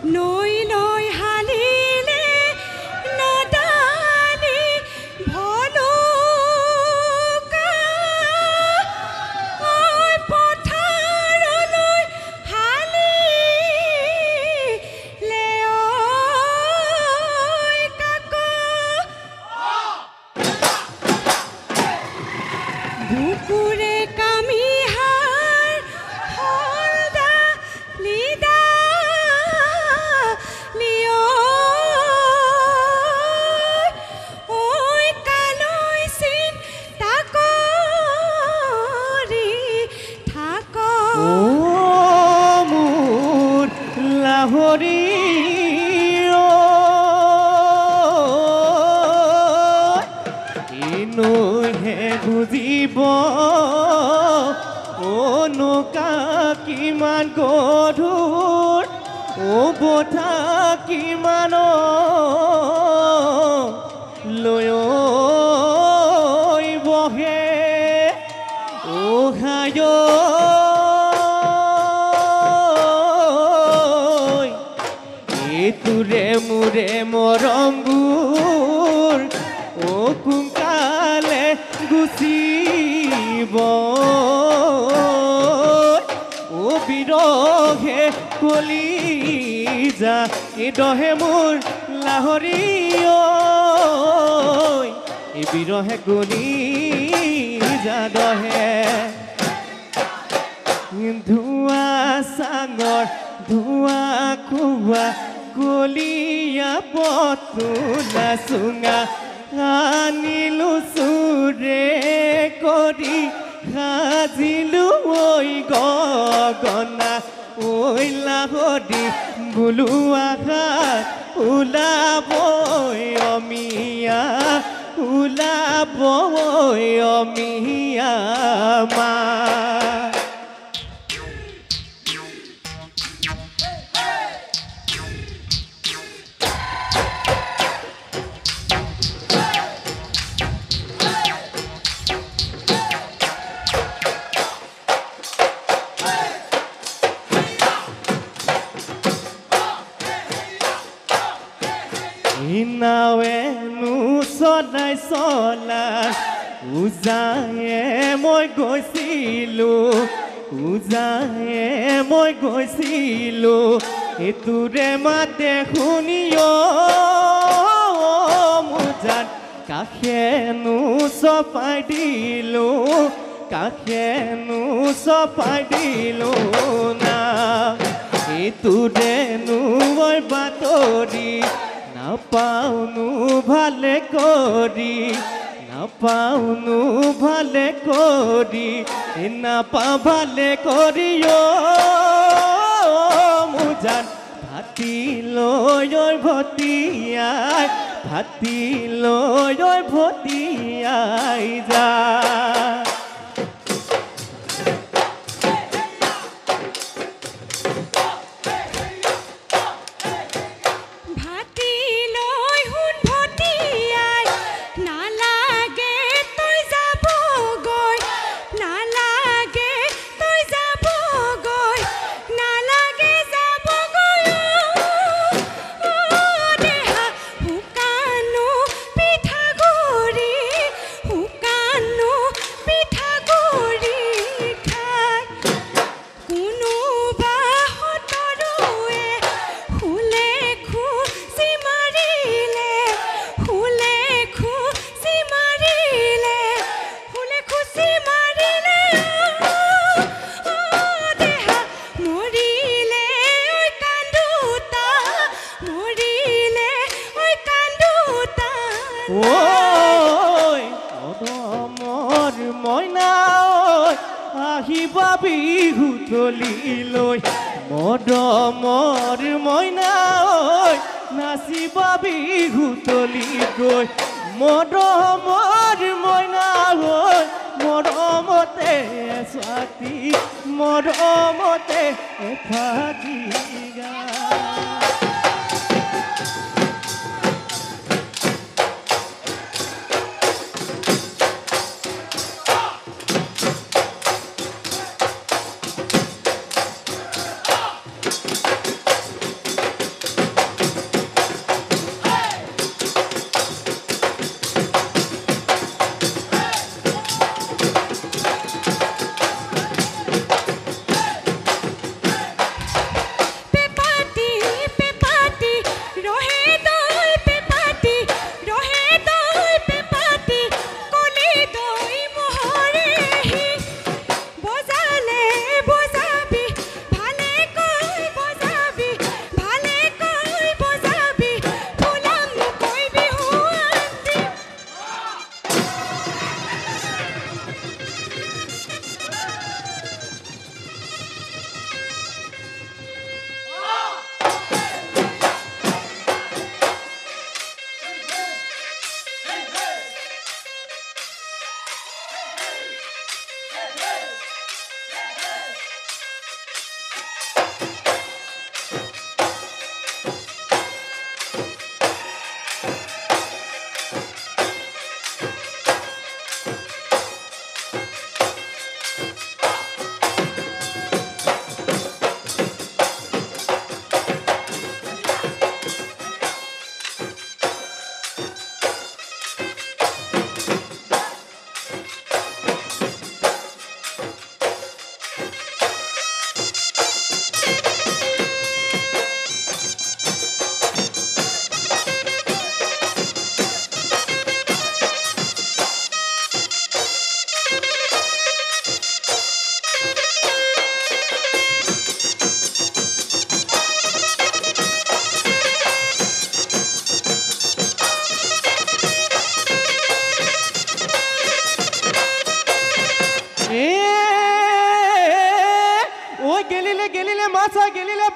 নৈ নৈ হালিলে নদানি ভলুকা ঐ পথাৰলৈ হালিলে ঐ কাক বুকুৰে কামিহাৰ হলদা লিদা লিঅ ঐ কালৈ চিন্তা কৰি থাক মোৰ লাহৰী ইনুহে বুজিব নৌকা কিমান গধুৰ বঠা কিমান লৈ বহে হায় তোৰে মোৰে মৰমবোৰ কোনকালে গুচিব বিৰহে কলিজা দহে মোৰ লাহৰী বিৰহে কলিজা দহে ধোঁৱা চাঙৰ ধোঁৱা খোৱা কলিয়া পতুলা চুঙা আনিলো চুৰে কৰি সাজিলো ঐ গগনা ঐ লাহৰী বোলো আঘাত ওলাব অমিয়া ওলাব অমিয়া মা নাৱেনো চলাই চলাই উজায়ে মই গৈছিলোঁ এইটোৰে মাতে শুনিও মোজাত কাষেনো চপাই দিলোঁ না এইটোৰেনো মই বাতৰি নাপাওনো ভালে কৰি নাপাওঁ ভালে কৰি মোজান ভাতি লৈ ভটিয়াই যা মদমৰ মইনা আহিবা বিহুতলি লৈ মদমৰ মইনা নাচিবা বিহুতলি গৈ মদমৰ মইনা মৰমতে স্বাতি মৰমতে ফাটি গা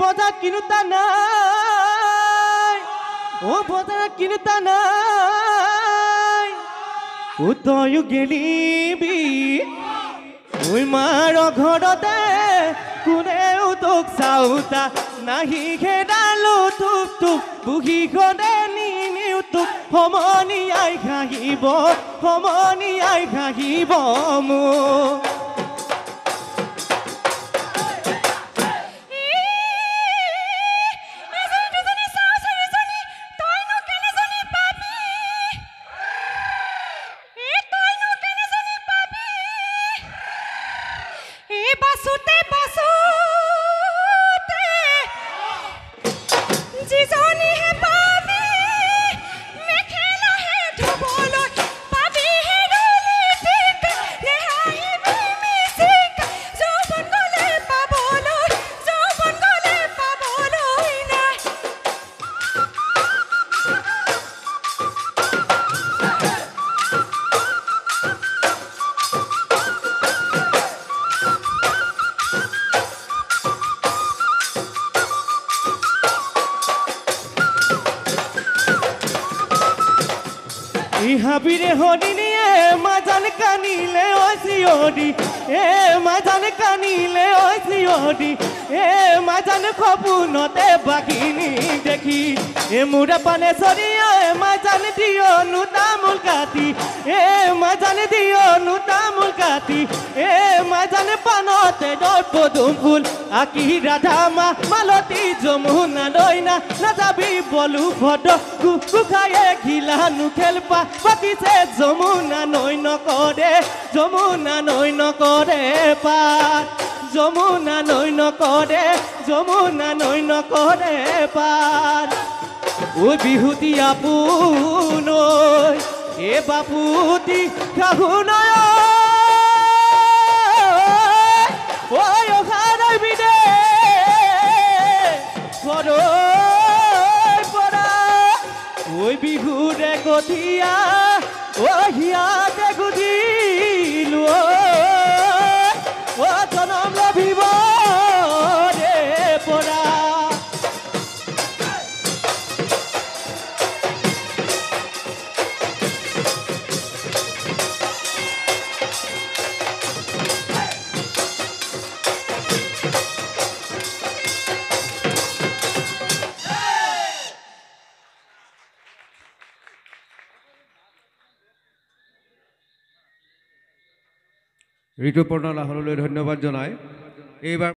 বজাৰ কিনোতা নাই ও বজাৰত কিনোতা নাই ও তয়ো গেলিবি ঐ মাৰ ঘৰতে কোনেও তোক চাওতা নাহি খেদালো তোক তোক বুহি গ'লে নিনিও তোক সমনীয়াই ঘাঁহিব মোক হাবিৰে হৰিণীয়ে মাজান কানিলে চিঞৰি মাজান কানিলে চিঞৰি মাজান সপোনতে বাঘিনী দেখি মোৰে পানে চৰিয়াই মাজান দিয়নো তামোল কাটি মাজান দিয়নো তামোল কাটি মাজান পানতে দৰ পদুম ফুল আকি ৰাধা মালতী যমুনা দৈনা নাযাবি বলো ভদ্ৰ কুখায়ে ঘিলানো খেলপা পাতিছে যমুনা নৈ নকৰে পাত যমুনা নৈ নকৰে পাত ঐ বিহুতি আপোনৈ বাপুতি শাহুনয় ঐ অহাৰৈ বিদে ঐ বিহুৰে কঠীয়া হিয়াতে গুজিলো জনম লভিব ৰে পৰা ঋতুপৰ্ণ লাহনলৈ ধন্যবাদ জনাই এইবাৰ